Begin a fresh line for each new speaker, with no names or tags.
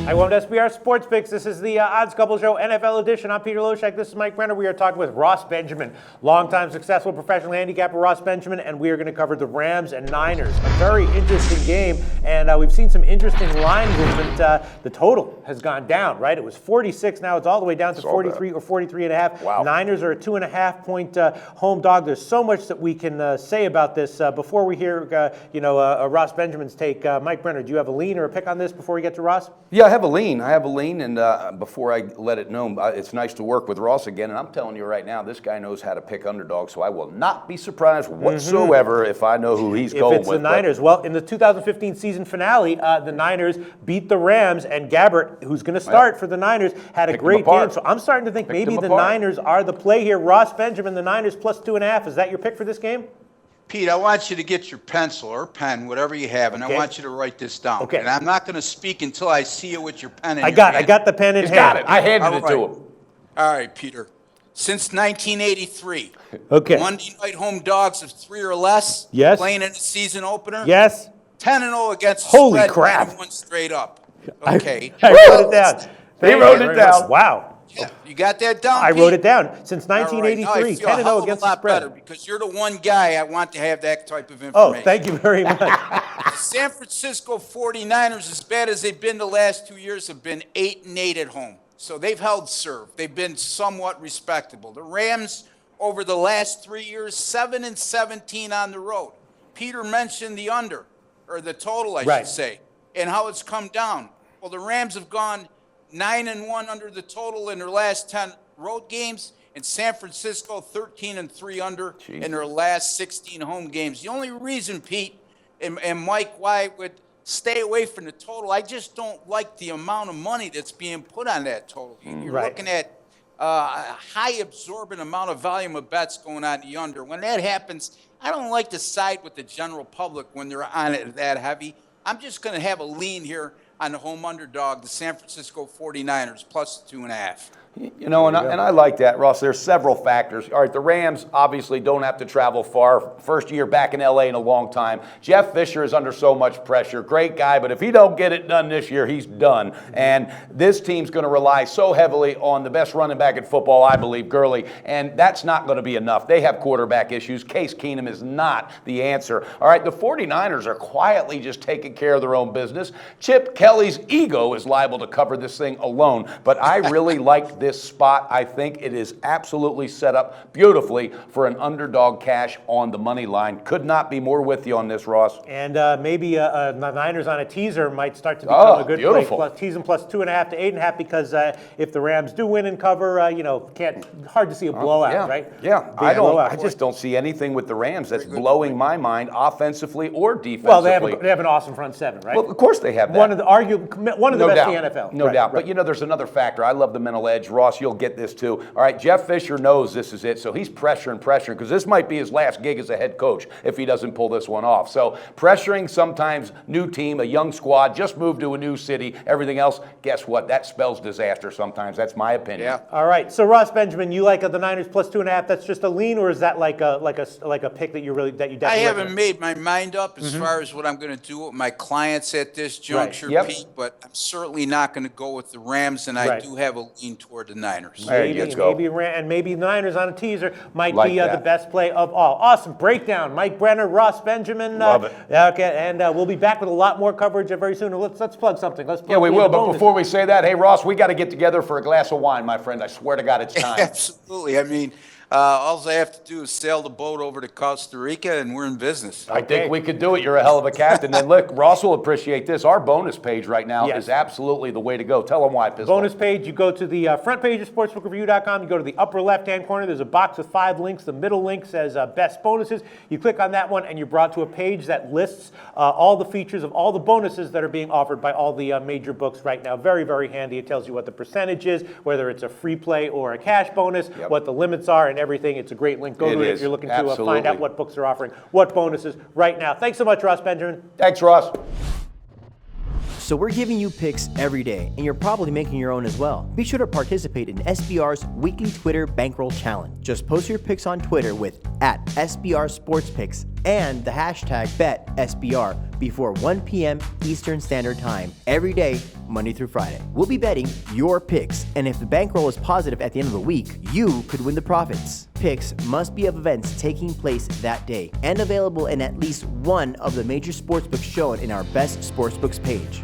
Hi, welcome to SBR Sports Picks. This is the Odds Couple Show, NFL edition. I'm Peter Loshak. This is Mike Brenner. We are talking with Ross Benjamin, longtime successful professional handicapper Ross Benjamin, and we are going to cover the Rams and Niners. A very interesting game, and we've seen some interesting line movement. The total has gone down, right? It was 46. Now it's all the way down to 43 or 43.5.
Wow.
Niners are a 2.5-point home dog. There's so much that we can say about this. Before we hear, Ross Benjamin's take, Mike Brenner, do you have a lean or a pick on this before we get to Ross?
Yeah, I have a lean, and before I let it know, it's nice to work with Ross again, and I'm telling you right now, this guy knows how to pick underdogs, so I will not be surprised whatsoever if I know who he's going with.
If it's the Niners. Well, in the 2015 season finale, the Niners beat the Rams, and Gabbert, who's going to start for the Niners, had a great game. So I'm starting to think maybe the Niners are the play here. Ross Benjamin, the Niners plus 2.5. Is that your pick for this game?
Pete, I want you to get your pencil or pen, whatever you have, and I want you to write this down.
Okay.
And I'm not going to speak until I see you with your pen in
I
your hand.
I got the pen in
He's
hand.
got it. I handed it to him.
All right, Peter. Since 1983,
Okay.
Monday night home dogs of 3 or less,
Yes.
playing in the season opener,
Yes.
10-0 against
Holy
spread,
crap.
91 straight up. Okay.
I wrote it down.
He wrote it down.
Wow.
Yeah, you got that down,
I
Pete?
wrote it down. Since
All right,
1983,
now I feel a
10-0
hell of
against
a
the
lot better
spread.
because you're the one guy I want to have that type of information.
Oh, thank you very much.
The San Francisco 49ers, as bad as they've been the last 2 years, have been 8-8 at home. So they've held serve. They've been somewhat respectable. The Rams, over the last 3 years, 7-17 on the road. Peter mentioned the under, or the total, I should say, and how it's come down. Well, the Rams have gone 9-1 under the total in their last 10 road games, and San Francisco 13-3 under in their last 16 home games. The only reason, Pete and Mike, why I would stay away from the total, I just don't like the amount of money that's being put on that total. You're looking at a high absorbent amount of volume of bets going on the under. When that happens, I don't like to side with the general public when they're on it that heavy. I'm just going to have a lean here on the home underdog, the San Francisco 49ers, plus 2.5.
You know, and I like that, Ross. There's several factors. All right, the Rams obviously don't have to travel far. First year back in L.A. in a long time. Jeff Fisher is under so much pressure. Great guy, but if he don't get it done this year, he's done. And this team's going to rely so heavily on the best running back in football, I believe, Gurley, and that's not going to be enough. They have quarterback issues. Case Keenum is not the answer. All right, the 49ers are quietly just taking care of their own business. Chip Kelly's ego is liable to cover this thing alone, but I really like this spot. I think it is absolutely set up beautifully for an underdog cash on the money line. Could not be more with you on this, Ross.
And maybe the Niners on a teaser might start to become a good
beautiful
play. Teasing plus 2.5 to 8.5 because if the Rams do win and cover, hard to see a blowout, right?
Yeah, I just don't see anything with the Rams that's blowing my mind offensively or defensively.
Well, they have an awesome front seven, right?
Well, of course they have that.
One of the best in the NFL.
No doubt. But there's another factor. I love the mental edge. Ross, you'll get this too. All right, Jeff Fisher knows this is it, so he's pressuring, because this might be his last gig as a head coach if he doesn't pull this one off. So pressuring sometimes new team, a young squad, just moved to a new city, everything else, guess what? That spells disaster sometimes. That's my opinion.
Yeah.
All right. So Ross Benjamin, you like the Niners plus 2.5? That's just a lean, or is that like a pick that you definitely?
I haven't made my mind up as far as what I'm going to do with my clients at this juncture, Pete, but I'm certainly not going to go with the Rams, and I do have a lean toward the Niners.
Maybe the Niners on a teaser might be the best play of all. Awesome breakdown, Mike Brenner, Ross Benjamin.
Love it.
Okay, and we'll be back with a lot more coverage very soon. Let's plug something.
Yeah, we will. But before we say that, hey Ross, we got to get together for a glass of wine, my friend. I swear to God, it's time.
Absolutely. I mean, all I have to do is sail the boat over to Costa Rica, and we're in business.
I think we could do it. You're a hell of a captain. And look, Ross will appreciate this. Our bonus page right now is absolutely the way to go. Tell them why, Pistol.
Bonus page, you go to the front page of sportsbookreview.com. You go to the upper left-hand corner. There's a box with 5 links. The middle link says best bonuses. You click on that one, and you're brought to a page that lists all the features of all the bonuses that are being offered by all the major books right now. Very, very handy. It tells you what the percentage is, whether it's a free play or a cash bonus, what the limits are, and everything. It's a great link. Go to it if you're looking to find out what books are offering what bonuses right now. Thanks so much, Ross Benjamin.
Thanks, Ross.
So we're giving you picks every day, and you're probably making your own as well. Be sure to participate in SBR's weekly Twitter Bankroll Challenge. Just post your picks on Twitter with @SBR Sports Picks and the hashtag BetSBR before 1 p.m. Eastern Standard Time every day, Monday through Friday. We'll be betting your picks, and if the bankroll is positive at the end of the week, you could win the profits. Picks must be of events taking place that day and available in at least one of the major sportsbooks shown in our Best Sportsbooks page.